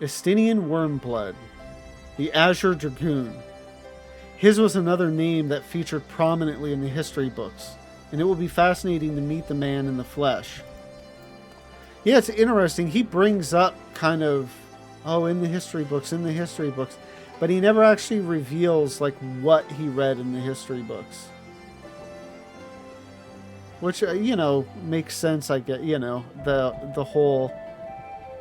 Estinian Wormblood, the Azure Dragoon. His was another name that featured prominently in the history books, and it will be fascinating to meet the man in the flesh. Yeah, it's interesting. He brings up kind of, oh, in the history books, but he never actually reveals like what he read in the history books. Which, makes sense, I get, the whole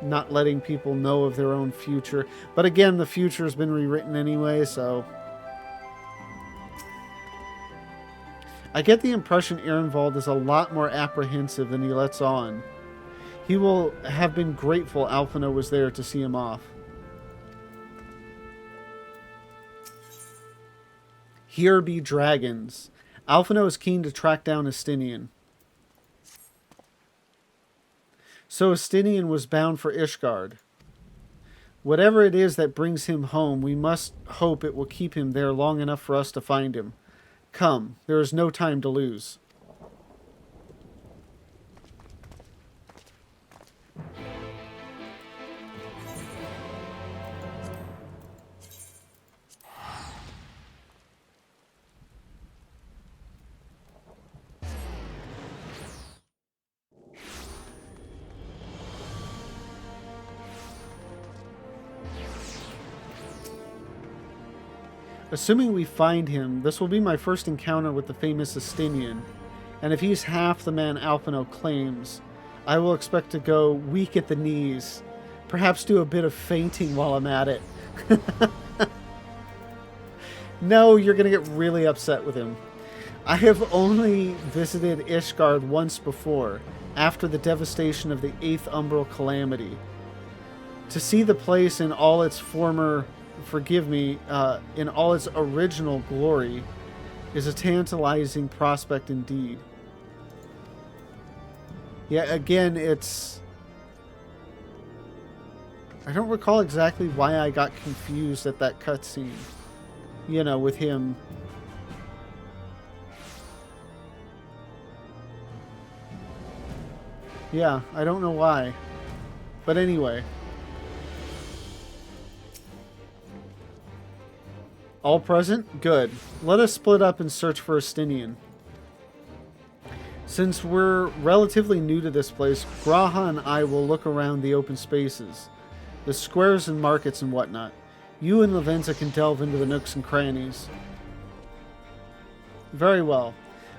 not letting people know of their own future. But again, the future has been rewritten anyway, so... I get the impression Ehrenwald is a lot more apprehensive than he lets on. He will have been grateful Alphino was there to see him off. Here be dragons. Alphino is keen to track down Estinian. So Estinian was bound for Ishgard. Whatever it is that brings him home, we must hope it will keep him there long enough for us to find him. Come, there is no time to lose. Assuming we find him, this will be my first encounter with the famous Estinian, and if he's half the man Alphino claims, I will expect to go weak at the knees, perhaps do a bit of fainting while I'm at it. No, you're going to get really upset with him. I have only visited Ishgard once before, after the devastation of the 8th Umbral Calamity. To see the place in all its former... in all its original glory, is a tantalizing prospect indeed. Yeah, again, it's... I don't recall exactly why I got confused at that cutscene. With him. Yeah, I don't know why. But anyway... All present? Good. Let us split up and search for Estinian. Since we're relatively new to this place, Graha and I will look around the open spaces, the squares and markets and whatnot. You and Lavenza can delve into the nooks and crannies. Very well.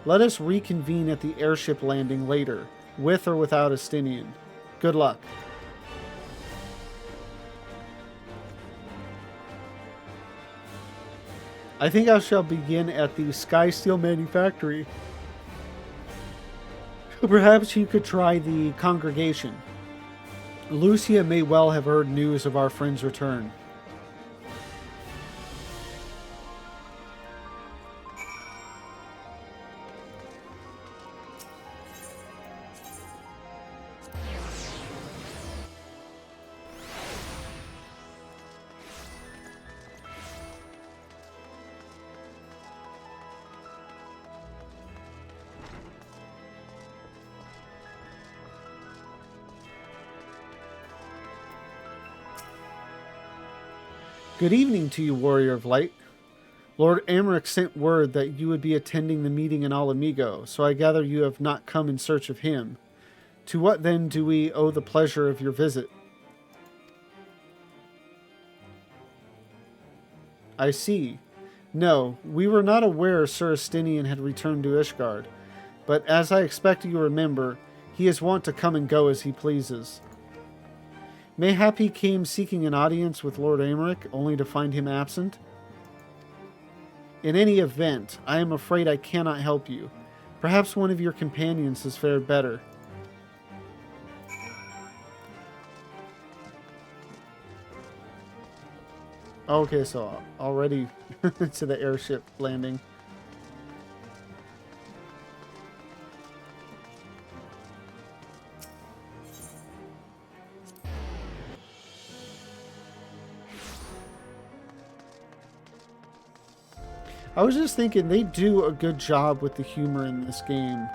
Let us reconvene at the airship landing later, with or without Estinian. Good luck. I think I shall begin at the Sky Steel Manufactory. Perhaps you could try the Congregation. Lucia may well have heard news of our friend's return. Good evening to you, Warrior of Light. Lord Amric sent word that you would be attending the meeting in Alamigo, so I gather you have not come in search of him. To what then do we owe the pleasure of your visit? I see. No, we were not aware Sir Estinian had returned to Ishgard, but as I expect you remember, he is wont to come and go as he pleases. Mayhap he came seeking an audience with Lord Amric, only to find him absent? In any event, I am afraid I cannot help you. Perhaps one of your companions has fared better. Okay, so already to the airship landing. I was just thinking they do a good job with the humor in this game.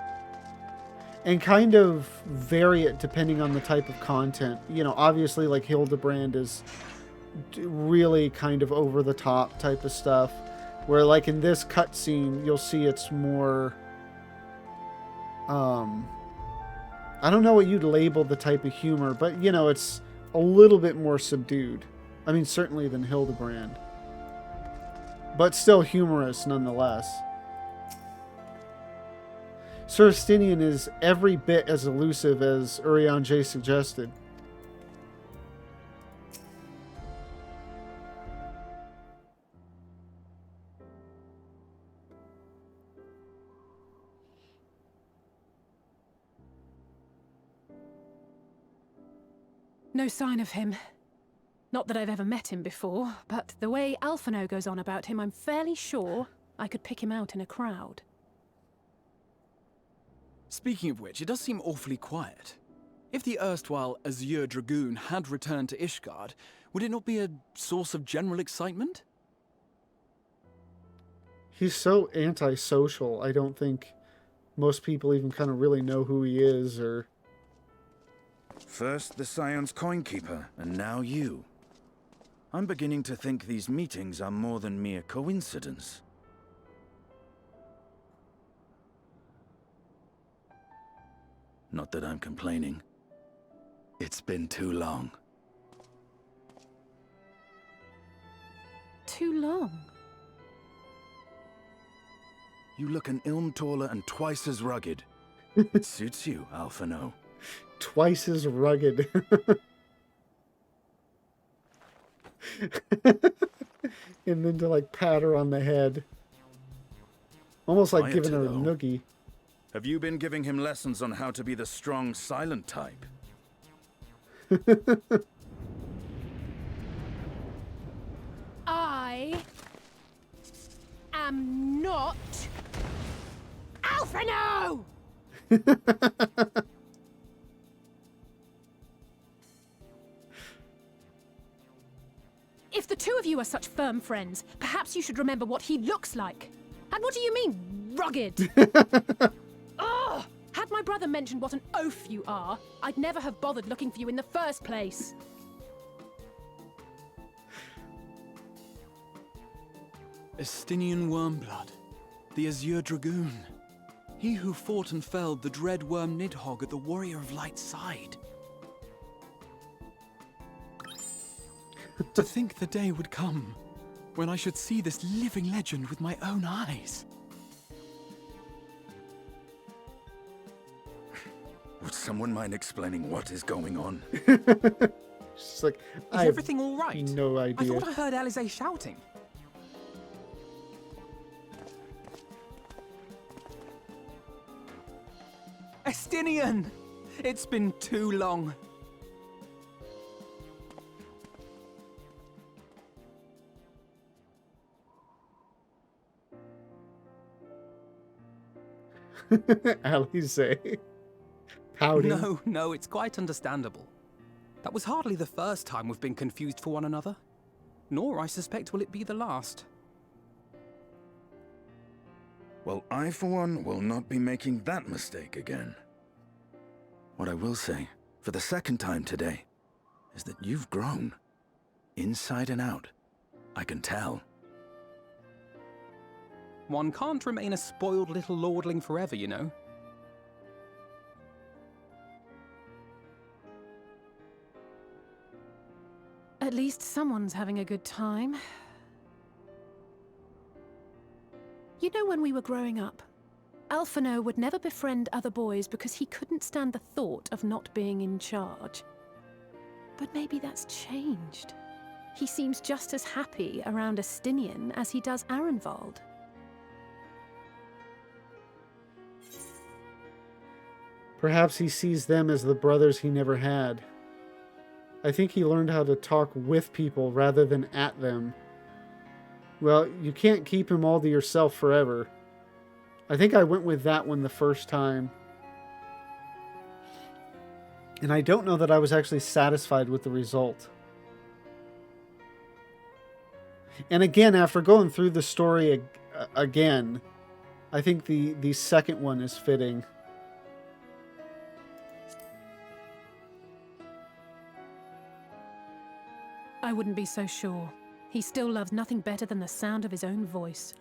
and kind of vary it depending on the type of content. You know, obviously, like Hildebrand is really kind of over the top type of stuff, where like in this cutscene, you'll see it's more. I don't know what you'd label the type of humor, but you know, it's a little bit more subdued. I mean, certainly than Hildebrand, but still humorous nonetheless. Sir Estinian is every bit as elusive as Urian J suggested. No sign of him. Not that I've ever met him before, but the way Alphino goes on about him, I'm fairly sure I could pick him out in a crowd. Speaking of which, it does seem awfully quiet. If the erstwhile Azure Dragoon had returned to Ishgard, would it not be a source of general excitement? He's so antisocial, I don't think most people even kind of really know who he is, or... First the Scion's Coinkeeper, and now you. I'm beginning to think these meetings are more than mere coincidence. Not that I'm complaining. It's been too long. Too long? You look an ilm taller and twice as rugged. It suits you, Alphino. Twice as rugged. And then to like pat her on the head. Almost like giving her a noogie. Have you been giving him lessons on how to be the strong, silent type? I am not Alphino! If the two of you are such firm friends, perhaps you should remember what he looks like. And what do you mean, rugged? Ugh! Had my brother mentioned what an oaf you are, I'd never have bothered looking for you in the first place. Estinian Wormblood, the Azure Dragoon. He who fought and felled the dread worm Nidhogg at the Warrior of Light's side. To think the day would come when I should see this living legend with my own eyes. Would someone mind explaining what is going on? She's like, Is everything all right? No idea. I thought I heard Alize shouting. Estinian! It's been too long. Alize. Pouting. No, it's quite understandable. That was hardly the first time we've been confused for one another. Nor, I suspect, will it be the last. Well, I, for one, will not be making that mistake again. What I will say, for the second time today, is that you've grown. Inside and out. I can tell. One can't remain a spoiled little lordling forever, you know. At least someone's having a good time. You know, when we were growing up, Alphino would never befriend other boys because he couldn't stand the thought of not being in charge. But maybe that's changed. He seems just as happy around Estinian as he does Arenvald. Perhaps he sees them as the brothers he never had. I think he learned how to talk with people rather than at them. Well, you can't keep him all to yourself forever. I think I went with that one the first time. And I don't know that I was actually satisfied with the result. And again, after going through the story again, I think the second one is fitting. I wouldn't be so sure. He still loves nothing better than the sound of his own voice.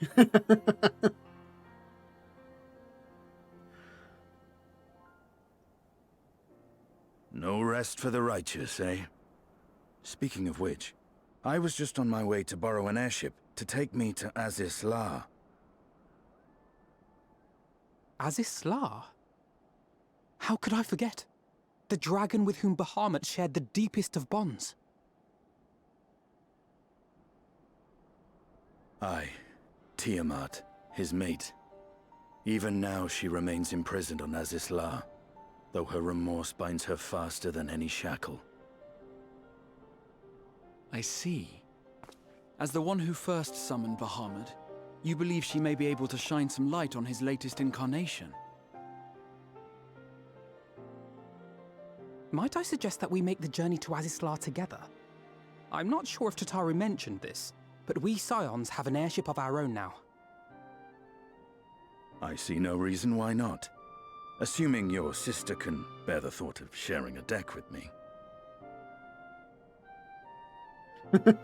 No rest for the righteous, eh? Speaking of which, I was just on my way to borrow an airship to take me to Azisla. Azisla? How could I forget? The dragon with whom Bahamut shared the deepest of bonds. Aye, Tiamat, his mate. Even now she remains imprisoned on Azisla, though her remorse binds her faster than any shackle. I see. As the one who first summoned Bahamut, you believe she may be able to shine some light on his latest incarnation. Might I suggest that we make the journey to Azisla together? I'm not sure if Tataru mentioned this, but we Scions have an airship of our own now. I see no reason why not. Assuming your sister can bear the thought of sharing a deck with me.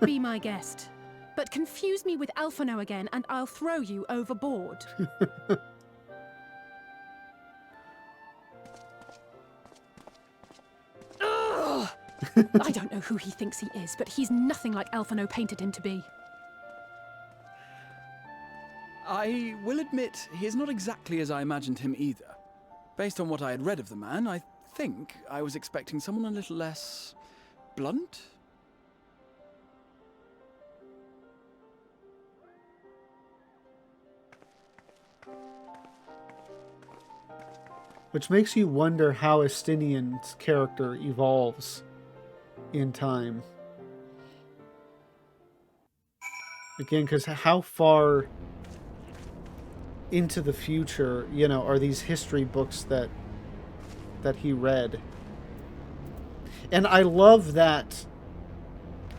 Be my guest. But confuse me with Alphino again and I'll throw you overboard. Ugh! I don't know who he thinks he is, but he's nothing like Alphino painted him to be. I will admit, he is not exactly as I imagined him either. Based on what I had read of the man, I think I was expecting someone a little less blunt. Which makes you wonder how Estinian's character evolves in time. Again, because how far into the future, you know, are these history books that he read? And I love that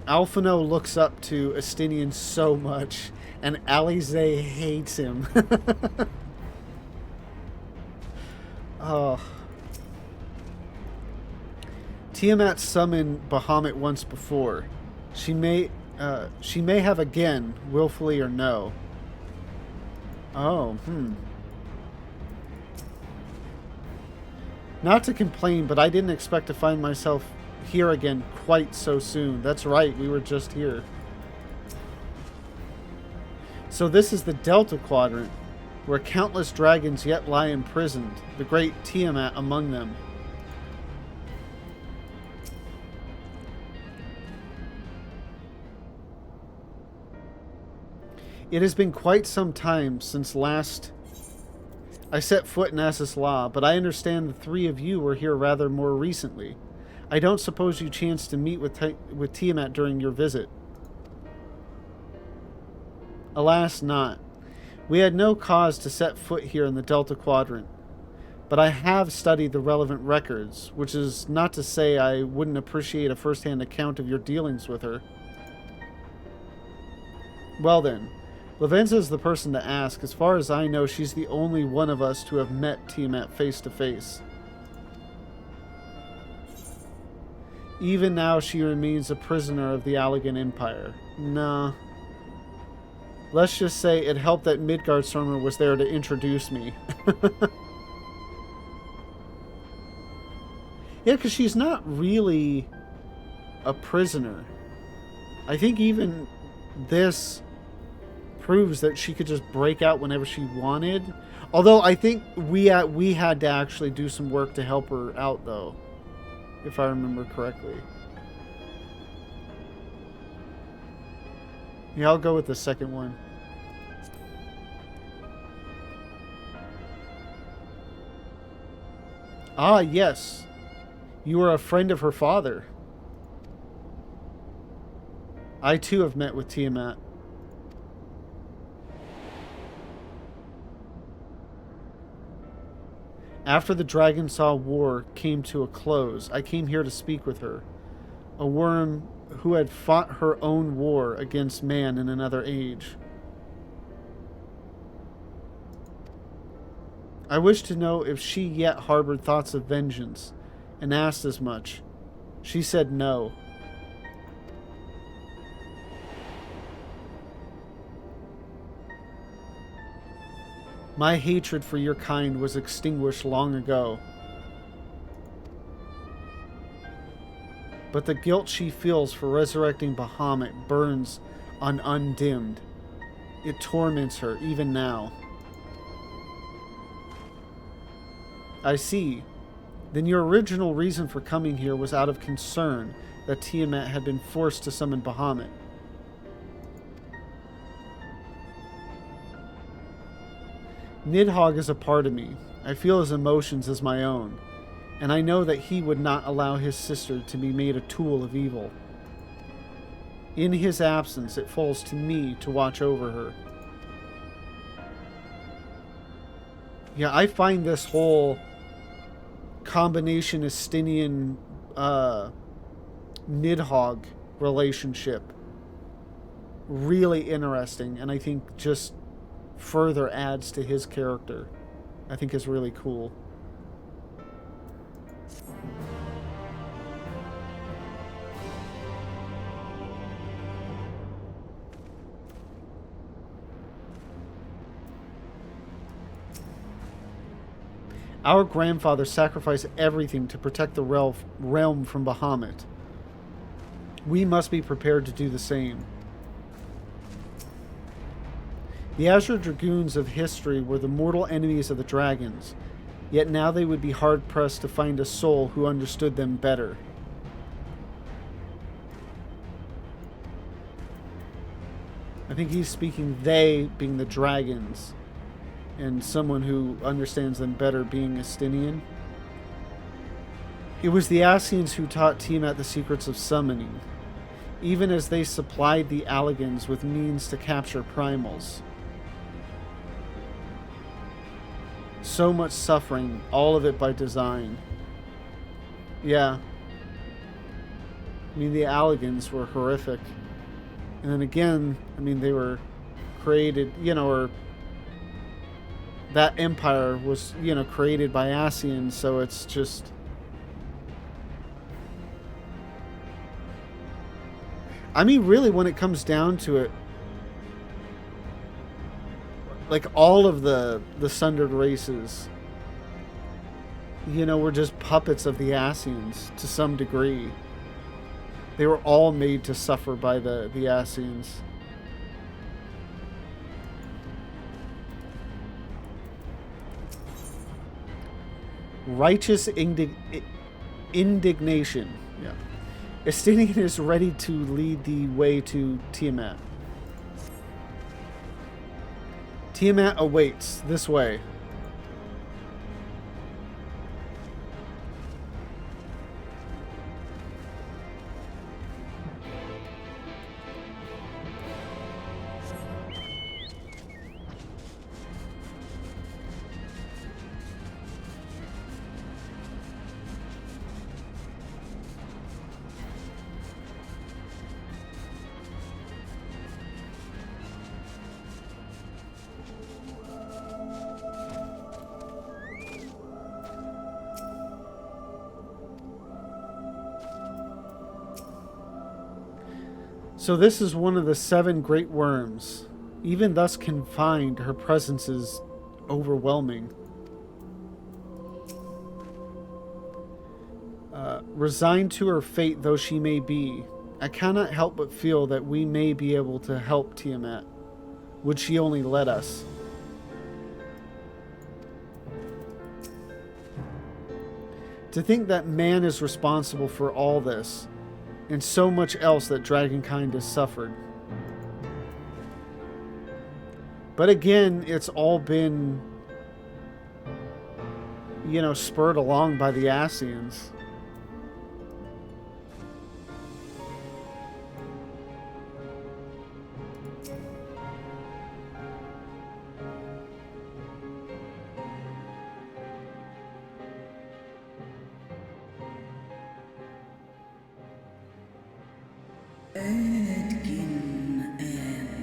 Alphino looks up to Estinian so much, and Alize hates him. Oh. Tiamat summoned Bahamut once before. She may have again, willfully or no. Oh, Not to complain, but I didn't expect to find myself here again quite so soon. That's right, we were just here. So this is the Delta Quadrant, where countless dragons yet lie imprisoned, the great Tiamat among them. It has been quite some time since last I set foot in Azisla, but I understand the three of you were here rather more recently. I don't suppose you chanced to meet with Tiamat during your visit. Alas, not. We had no cause to set foot here in the Delta Quadrant, but I have studied the relevant records, which is not to say I wouldn't appreciate a first-hand account of your dealings with her. Well then, Lavenza is the person to ask. As far as I know, she's the only one of us to have met Tiamat face to face. Even now, she remains a prisoner of the Allegan Empire. Nah. Let's just say it helped that Midgardsormr was there to introduce me. Yeah, because she's not really a prisoner. I think even this proves that she could just break out whenever she wanted. Although I think we had to actually do some work to help her out, though, if I remember correctly. Yeah, I'll go with the second one. Ah, yes. You are a friend of her father. I too have met with Tiamat. After the Dragonsaw War came to a close, I came here to speak with her. A worm who had fought her own war against man in another age. I wished to know if she yet harbored thoughts of vengeance, and asked as much. She said no. My hatred for your kind was extinguished long ago. But the guilt she feels for resurrecting Bahamut burns undimmed. It torments her even now. I see. Then your original reason for coming here was out of concern that Tiamat had been forced to summon Bahamut. Nidhogg is a part of me. I feel his emotions as my own, and I know that he would not allow his sister to be made a tool of evil. In his absence, it falls to me to watch over her. Yeah, I find this whole combination Estinian Nidhogg relationship really interesting, and I think just further adds to his character. I think is really cool. Our grandfather sacrificed everything to protect the realm from Bahamut. We must be prepared to do the same. The Azure Dragoons of history were the mortal enemies of the dragons, yet now they would be hard-pressed to find a soul who understood them better. I think he's speaking they being the dragons, and someone who understands them better being Estinian. It was the Ascians who taught Tiamat the secrets of summoning, even as they supplied the Alligans with means to capture primals. So much suffering, all of it by design. Yeah. I mean, the Alligans were horrific. And then again, I mean, they were created, or that empire was, created by Ascians, so it's just... I mean, really, when it comes down to it, like, all of the sundered races, were just puppets of the Ascians to some degree. They were all made to suffer by the Ascians. Righteous indignation. Yeah. Estinian is ready to lead the way to Tiamat. Tiamat awaits. This way. So this is one of the 7 great worms. Even thus confined, her presence is overwhelming. Resigned to her fate though she may be, I cannot help but feel that we may be able to help Tiamat. Would she only let us? To think that man is responsible for all this, and so much else that dragonkind has suffered. But again, it's all been, spurred along by the Ascians.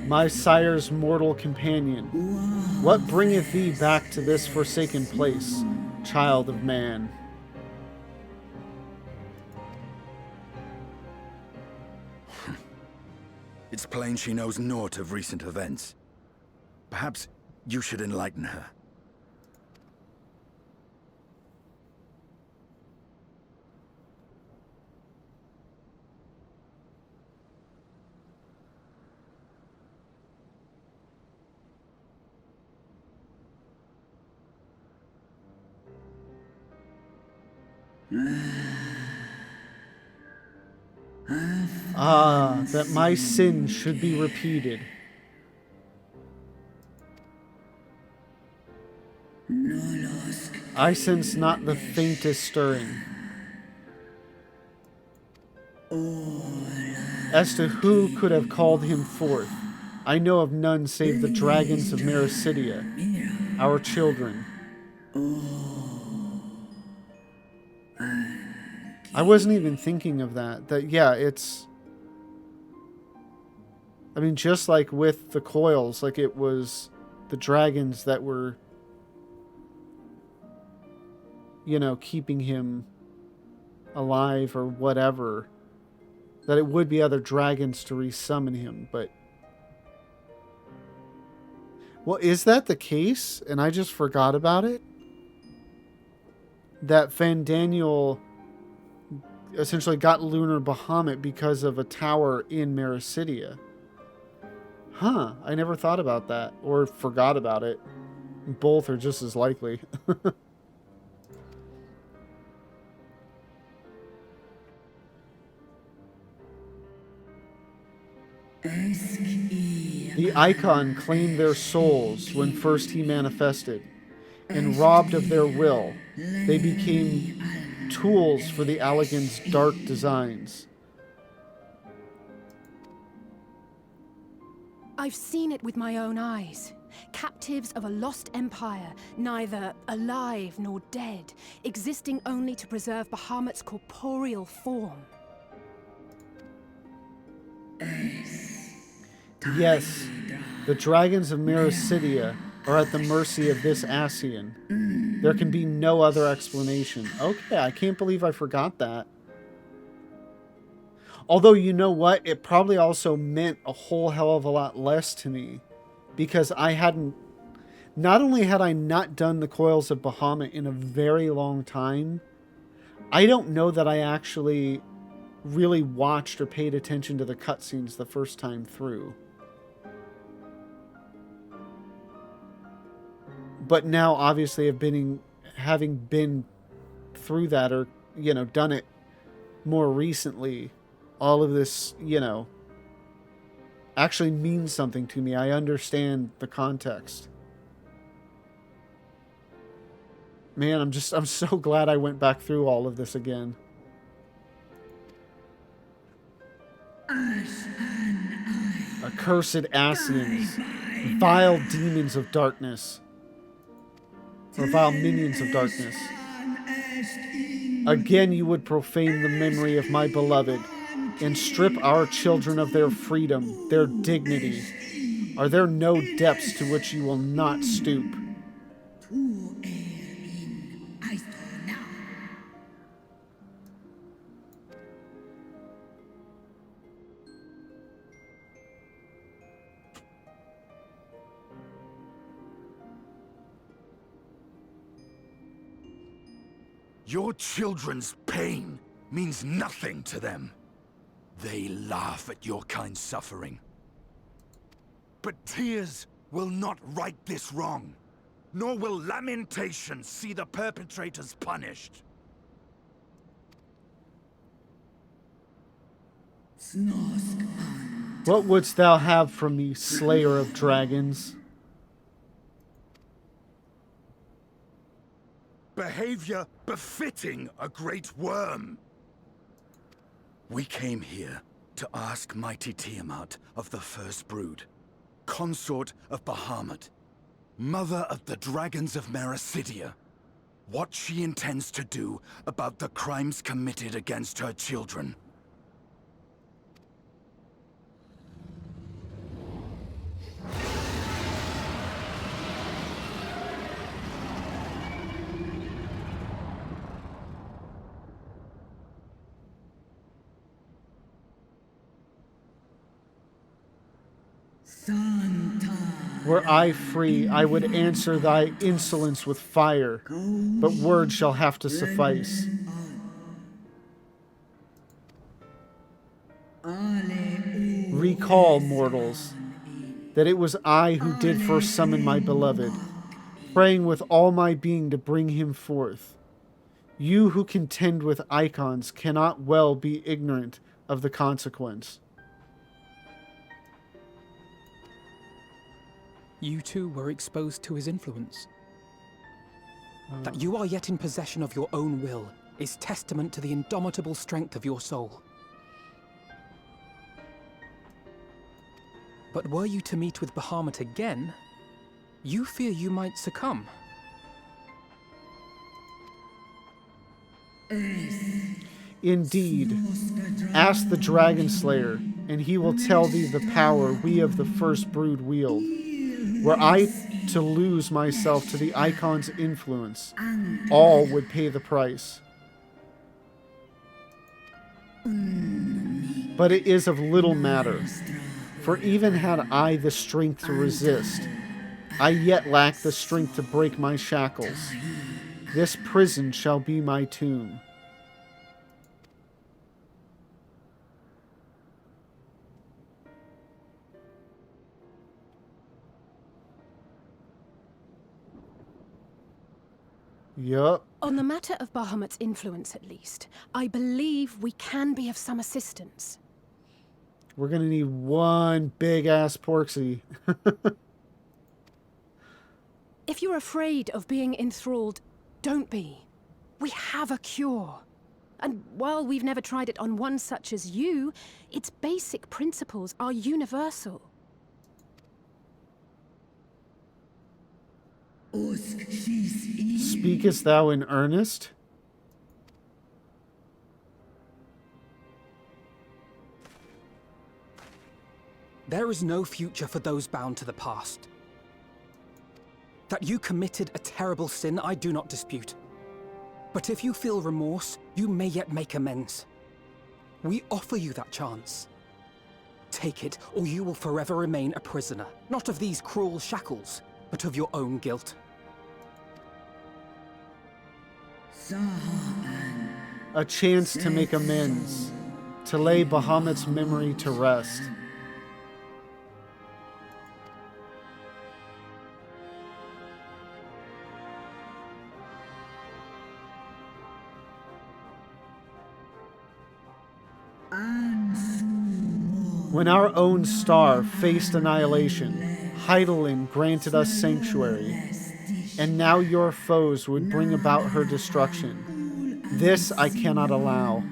My sire's mortal companion, what bringeth thee back to this forsaken place, child of man? It's plain she knows naught of recent events. Perhaps you should enlighten her. Ah, that my sin should be repeated. I sense not the faintest stirring. As to who could have called him forth, I know of none save the dragons of Mericidia, our children. I wasn't even thinking of that. Yeah, it's... I mean, just like with the coils, like it was the dragons that were, you know, keeping him alive or whatever. That it would be other dragons to resummon him, but... Well, is that the case? And I just forgot about it? That Fandaniel essentially got Lunar Bahamut because of a tower in Mericidia. Huh, I never thought about that. Or forgot about it. Both are just as likely. The icon claimed their souls when first he manifested, and robbed of their will, they became tools for the Allagan's dark designs. I've seen it with my own eyes. Captives of a lost empire, neither alive nor dead, existing only to preserve Bahamut's corporeal form. Yes, the dragons of Mericidia are at the mercy of this Ascian. There can be no other explanation. Okay, I can't believe I forgot that. Although, you know what? It probably also meant a whole hell of a lot less to me. Because I hadn't... Not only had I not done the Coils of Bahamut in a very long time, I don't know that I actually really watched or paid attention to the cutscenes the first time through. But now, obviously, having been through that, or, you know, done it more recently, all of this, you know, actually means something to me. I understand the context. Man, I'm so glad I went back through all of this again. Accursed Ascians, vile demons of darkness. Or vile minions of darkness. Again you would profane the memory of my beloved, and strip our children of their freedom, their dignity. Are there no depths to which you will not stoop? Your children's pain means nothing to them. They laugh at your kind suffering. But tears will not right this wrong, nor will lamentation see the perpetrators punished. What wouldst thou have from me, slayer of dragons? Behavior befitting a great worm. We came here to ask mighty Tiamat of the First Brood, consort of Bahamut, mother of the dragons of Mericidia, what she intends to do about the crimes committed against her children. Were I free, I would answer thy insolence with fire, but words shall have to suffice. Recall, mortals, that it was I who did first summon my beloved, praying with all my being to bring him forth. You who contend with icons cannot well be ignorant of the consequence. You too were exposed to his influence. That you are yet in possession of your own will is testament to the indomitable strength of your soul. But were you to meet with Bahamut again, you fear you might succumb. Indeed, ask the Dragon Slayer, and he will tell thee the power we of the First Brood wield. Were I to lose myself to the Icon's influence, all would pay the price. But it is of little matter, for even had I the strength to resist, I yet lack the strength to break my shackles. This prison shall be my tomb. Yup. On the matter of Bahamut's influence, at least, I believe we can be of some assistance. We're gonna need one big-ass Porksy. If you're afraid of being enthralled, don't be. We have a cure. And while we've never tried it on one such as you, its basic principles are universal. Speakest thou in earnest? There is no future for those bound to the past. That you committed a terrible sin, I do not dispute. But if you feel remorse, you may yet make amends. We offer you that chance. Take it, or you will forever remain a prisoner, not of these cruel shackles, but of your own guilt. A chance to make amends, to lay Bahamut's memory to rest. When our own star faced annihilation, Hydaelyn granted us sanctuary, and now your foes would bring about her destruction. This I cannot allow.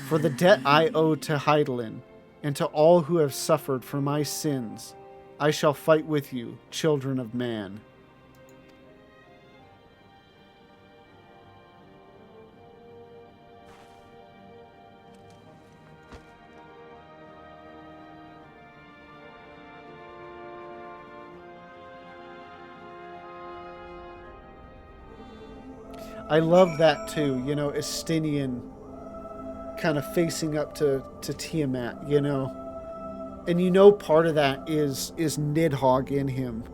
For the debt I owe to Hydaelyn, and to all who have suffered for my sins, I shall fight with you, children of man. I love that too, you know, Estinian kind of facing up to Tiamat, you know. And you know part of that is Nidhogg in him,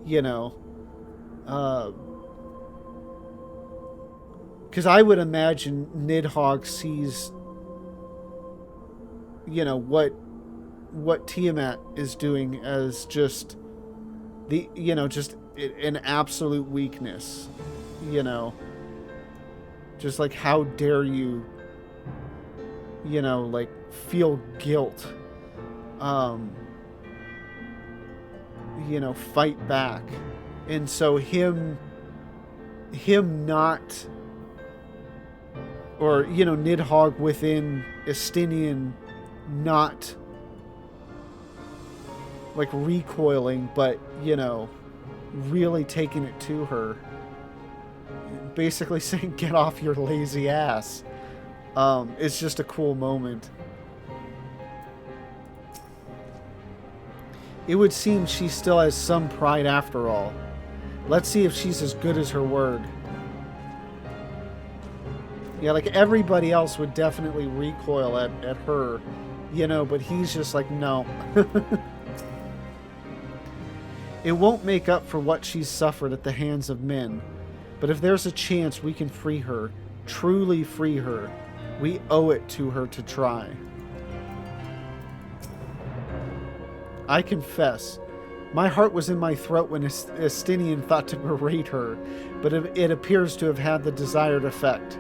you know. Because I would imagine Nidhogg sees, you know, what Tiamat is doing as just the, you know, just an absolute weakness, you know. Just like, how dare you, you know, like, feel guilt, you know, fight back. And so him not, or, you know, Nidhogg within Estinian not, like, recoiling, but, you know, really taking it to her. Basically saying, get off your lazy ass. It's just a cool moment. It would seem she still has some pride after all. Let's see if she's as good as her word. Yeah, like everybody else would definitely recoil at her, you know, but he's just like, no. It won't make up for what she's suffered at the hands of men. But if there's a chance we can free her, truly free her, we owe it to her to try. I confess, My heart was in my throat when Estinian thought to berate her, but it appears to have had the desired effect.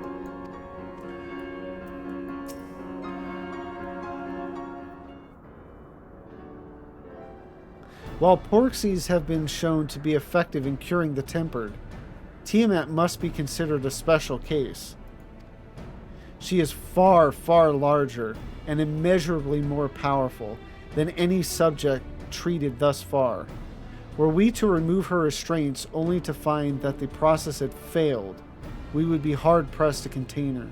While Porxies have been shown to be effective in curing the tempered, Tiamat must be considered a special case. She is far, far larger and immeasurably more powerful than any subject treated thus far. Were we to remove her restraints only to find that the process had failed, we would be hard-pressed to contain her.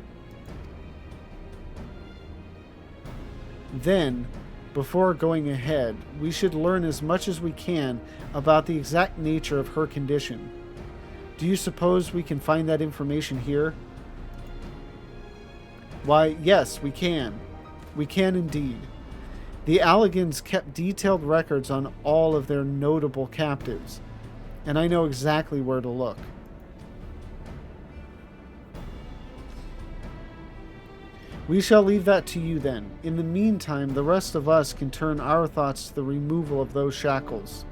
Then, before going ahead, we should learn as much as we can about the exact nature of her condition. Do you suppose we can find that information here? Why, yes, we can. We can indeed. The Alligans kept detailed records on all of their notable captives, and I know exactly where to look. We shall leave that to you then. In the meantime, the rest of us can turn our thoughts to the removal of those shackles.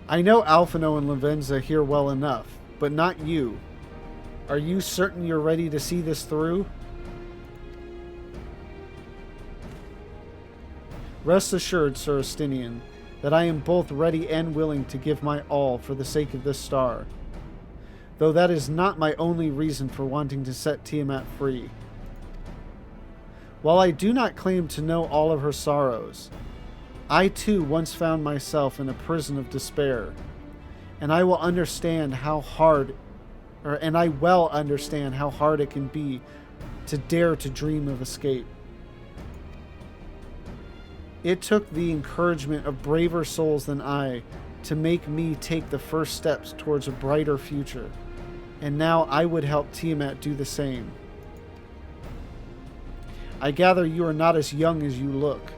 I know Alphino and Lavenza here well enough, but not you. Are you certain you're ready to see this through? Rest assured, Sir Estinian, that I am both ready and willing to give my all for the sake of this star. Though that is not my only reason for wanting to set Tiamat free. While I do not claim to know all of her sorrows, I too once found myself in a prison of despair, and I well understand how hard it can be to dare to dream of escape. It took the encouragement of braver souls than I to make me take the first steps towards a brighter future, and now I would help Tiamat do the same. I gather you are not as young as you look.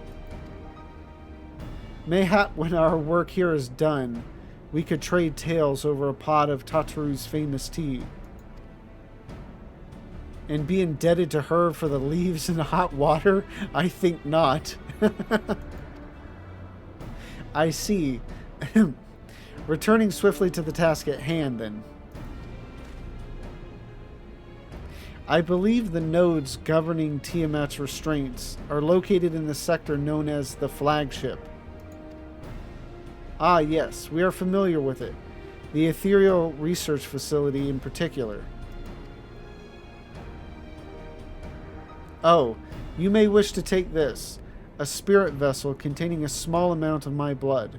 Mayhap when our work here is done, we could trade tales over a pot of Tataru's famous tea. And be indebted to her for the leaves and hot water? I think not. I see. Returning swiftly to the task at hand, then. I believe the nodes governing Tiamat's restraints are located in the sector known as the Flagship. Ah, yes, we are familiar with it. The Ethereal Research Facility in particular. Oh, you may wish to take this, a spirit vessel containing a small amount of my blood.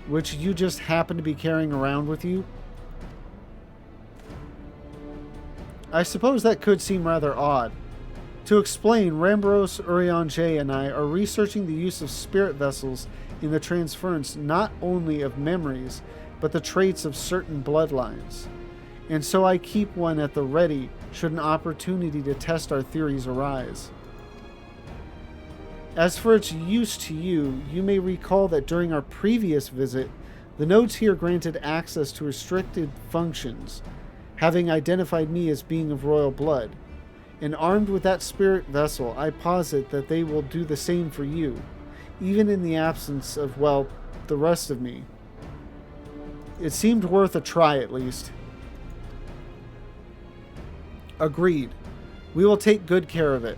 Which you just happen to be carrying around with you? I suppose that could seem rather odd. To explain, Rambros, Urianger, and I are researching the use of spirit vessels in the transference not only of memories, but the traits of certain bloodlines. And so I keep one at the ready should an opportunity to test our theories arise. As for its use to you, you may recall that during our previous visit, the nodes here granted access to restricted functions, having identified me as being of royal blood. And armed with that spirit vessel, I posit that they will do the same for you, even in the absence of, well, the rest of me. It seemed worth a try, at least. Agreed. We will take good care of it.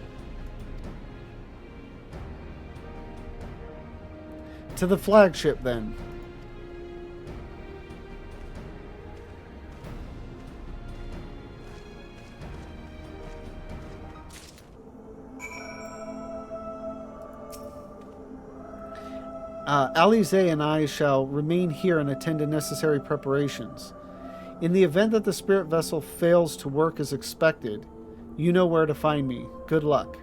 To the flagship, then. Alize and I shall remain here and attend to necessary preparations. In the event that the spirit vessel fails to work as expected, you know where to find me. Good luck.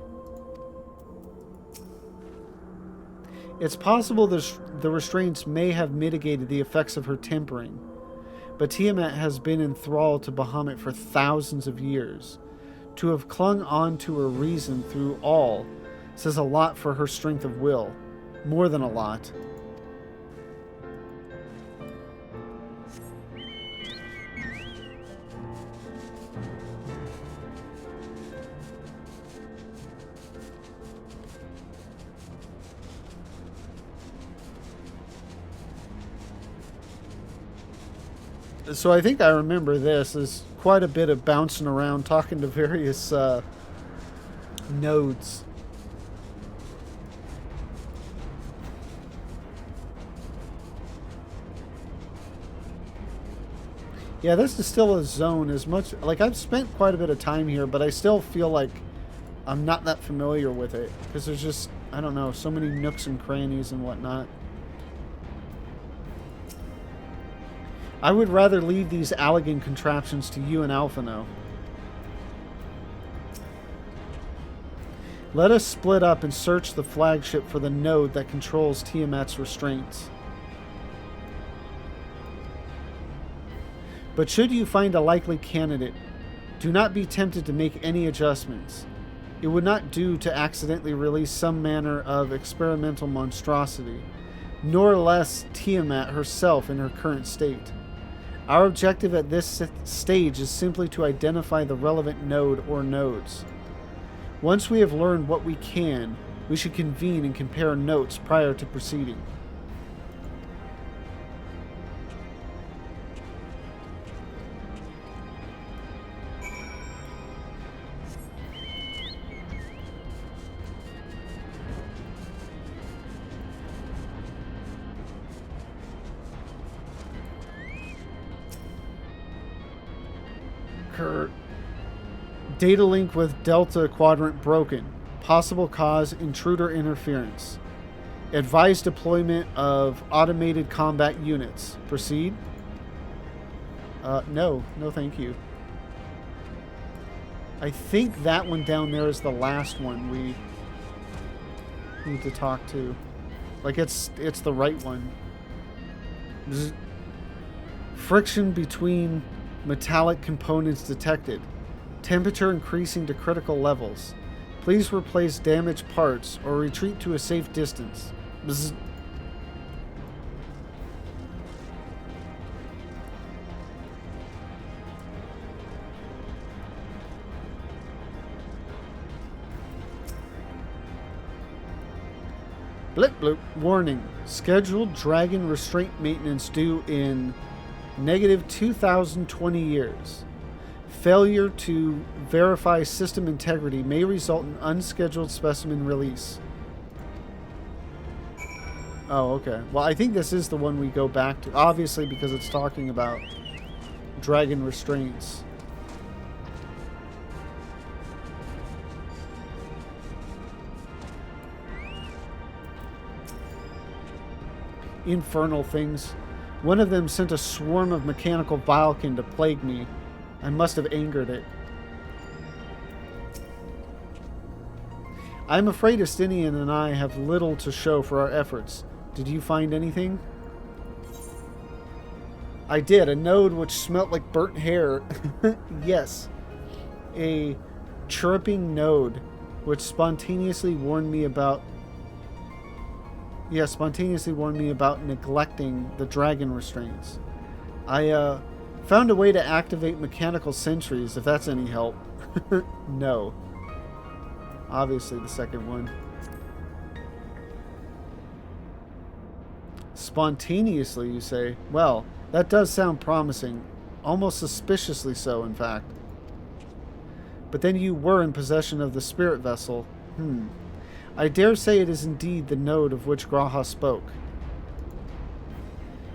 It's possible the restraints may have mitigated the effects of her tempering, but Tiamat has been enthralled to Bahamut for thousands of years. To have clung on to her reason through all says a lot for her strength of will. More than a lot. So I think I remember this. There's quite a bit of bouncing around, talking to various nodes. Yeah, this is still a zone as much... Like, I've spent quite a bit of time here, but I still feel like I'm not that familiar with it. Because there's just, I don't know, so many nooks and crannies and whatnot. I would rather leave these Allegan contraptions to you and Alphino. Let us split up and search the flagship for the node that controls Tiamat's restraints. But should you find a likely candidate, do not be tempted to make any adjustments. It would not do to accidentally release some manner of experimental monstrosity, nor less Tiamat herself in her current state. Our objective at this stage is simply to identify the relevant node or nodes. Once we have learned what we can, we should convene and compare notes prior to proceeding. Data link with Delta Quadrant broken. Possible cause intruder interference. Advise deployment of automated combat units. Proceed? No, thank you. I think that one down there is the last one we need to talk to. Like, it's the right one. Friction between metallic components detected. Temperature increasing to critical levels. Please replace damaged parts or retreat to a safe distance. Bzz. Blip bloop. Warning. Scheduled dragon restraint maintenance due in negative 2020 years. Failure to verify system integrity may result in unscheduled specimen release. Oh, okay. Well, I think this is the one we go back to. Obviously, because it's talking about dragon restraints. Infernal things. One of them sent a swarm of mechanical Vilkin to plague me. I must have angered it. I'm afraid Estinian and I have little to show for our efforts. Did you find anything? I did. A node which smelt like burnt hair. Yes. A chirping node which spontaneously warned me about... Yeah, spontaneously warned me about neglecting the dragon restraints. I, found a way to activate mechanical sentries, if that's any help. No. Obviously the second one. Spontaneously, you say? Well, that does sound promising. Almost suspiciously so, in fact. But then you were in possession of the spirit vessel. I dare say it is indeed the node of which Graha spoke.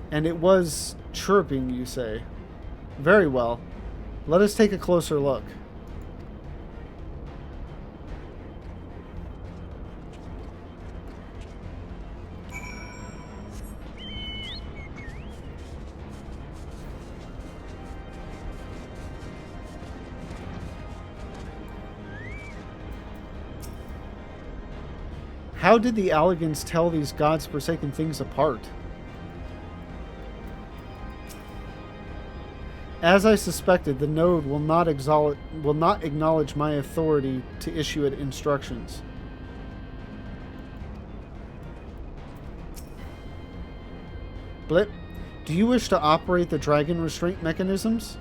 And it was chirping, you say? Very well. Let us take a closer look. How did the Allegans tell these gods forsaken things apart? As I suspected, the node will not acknowledge my authority to issue it instructions. Blip, do you wish to operate the dragon restraint mechanisms?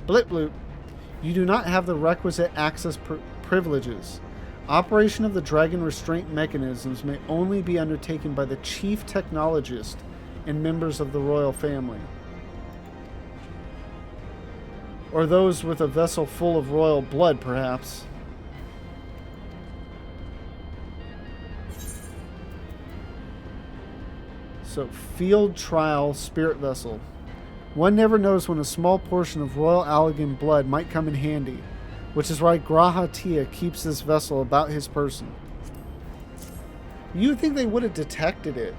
Blip bloop, you do not have the requisite access privileges. Operation of the dragon restraint mechanisms may only be undertaken by the chief technologist and members of the royal family. Or those with a vessel full of royal blood, perhaps. So, field trial spirit vessel. One never knows when a small portion of royal Allegan blood might come in handy, which is why Graha Tia keeps this vessel about his person. You'd think they would have detected it.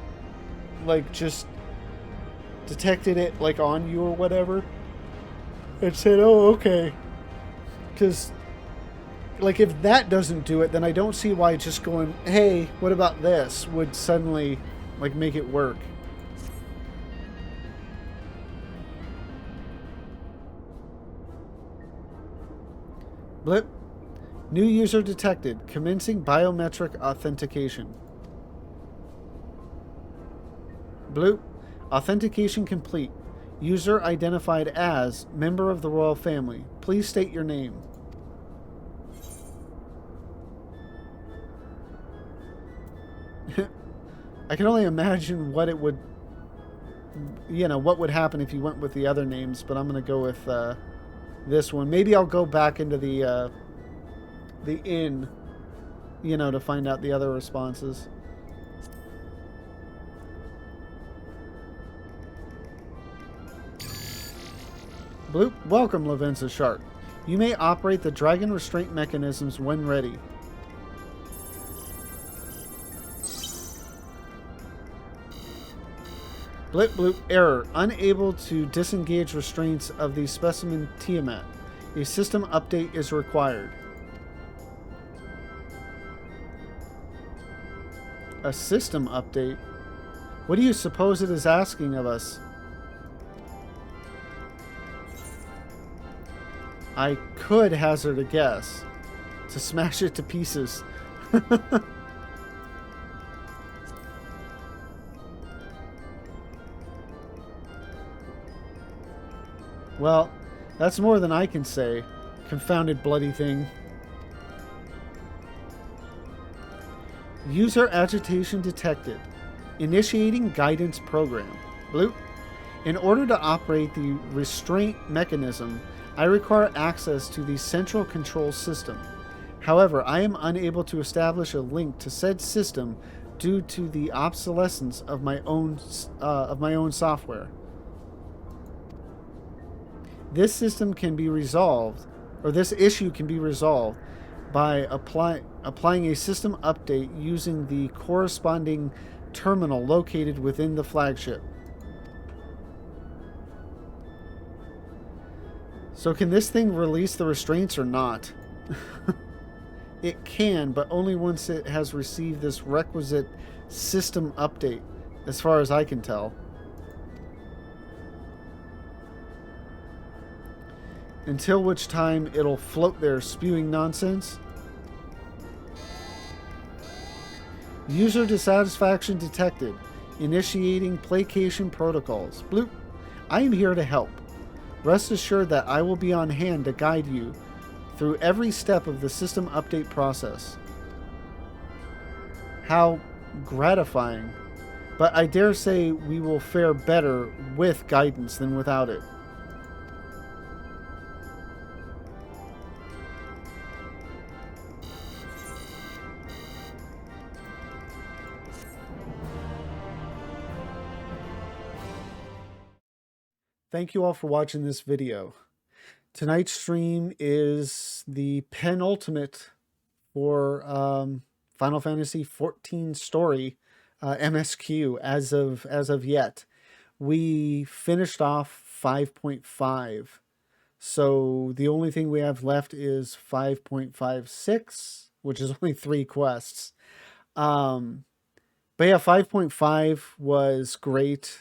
Like, just detected it, like, on you or whatever. And said, oh, okay. Because, like, if that doesn't do it, then I don't see why just going, hey, what about this, would suddenly, like, make it work. Blip. New user detected. Commencing biometric authentication. Bloop. Authentication complete. User identified as member of the royal family. Please state your name. I can only imagine what it would, you know, what would happen if you went with the other names, but I'm going to go with this one. Maybe I'll go back into the inn, you know, to find out the other responses. Bloop. Welcome, Lavenza Shark. You may operate the dragon restraint mechanisms when ready. Blip bloop. Error. Unable to disengage restraints of the specimen Tiamat. A system update is required. A system update? What do you suppose it is asking of us? I could hazard a guess. To smash it to pieces. Well, that's more than I can say. Confounded bloody thing. User agitation detected. Initiating guidance program. Bloop. In order to operate the restraint mechanism, I require access to the central control system. However, I am unable to establish a link to said system due to the obsolescence of my own software. This system can be resolved, or this issue can be resolved by applying a system update using the corresponding terminal located within the flagship. So can this thing release the restraints or not? It can, but only once it has received this requisite system update, as far as I can tell. Until which time it'll float there spewing nonsense. User dissatisfaction detected. Initiating placation protocols. Bloop. I am here to help. Rest assured that I will be on hand to guide you through every step of the system update process. How gratifying. But I dare say we will fare better with guidance than without it. Thank you all for watching this video. Tonight's stream is the penultimate for Final Fantasy XIV story MSQ as of yet. We finished off 5.5, so the only thing we have left is 5.56, which is only 3 quests. But yeah, 5.5 was great.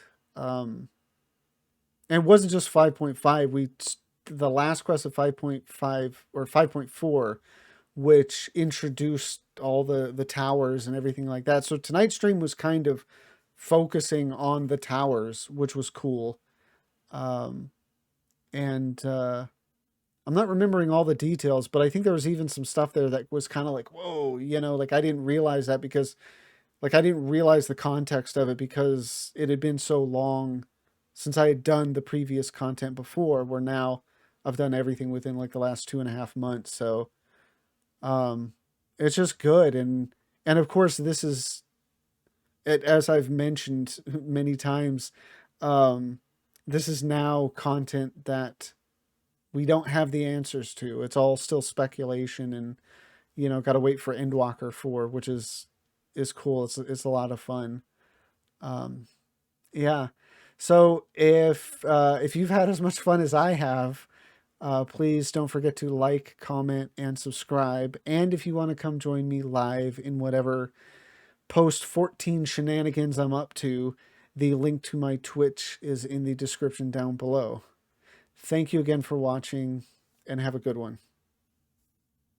And it wasn't just 5.5. The last quest of 5.5 or 5.4, which introduced all the towers and everything like that. So tonight's stream was kind of focusing on the towers, which was cool. I'm not remembering all the details, but I think there was even some stuff there that was kind of like, whoa, you know, like I didn't realize that because Like, I didn't realize the context of it because it had been so long since I had done the previous content before, where now I've done everything within like the last 2.5 months. So it's just good. And of course, this is, as I've mentioned many times, this is now content that we don't have the answers to. It's all still speculation, and got to wait for Endwalker 4, which is cool. It's a lot of fun. Yeah. So if you've had as much fun as I have, please don't forget to like, comment, and subscribe. And if you want to come join me live in whatever post 14 shenanigans I'm up to, the link to my Twitch is in the description down below. Thank you again for watching, and have a good one.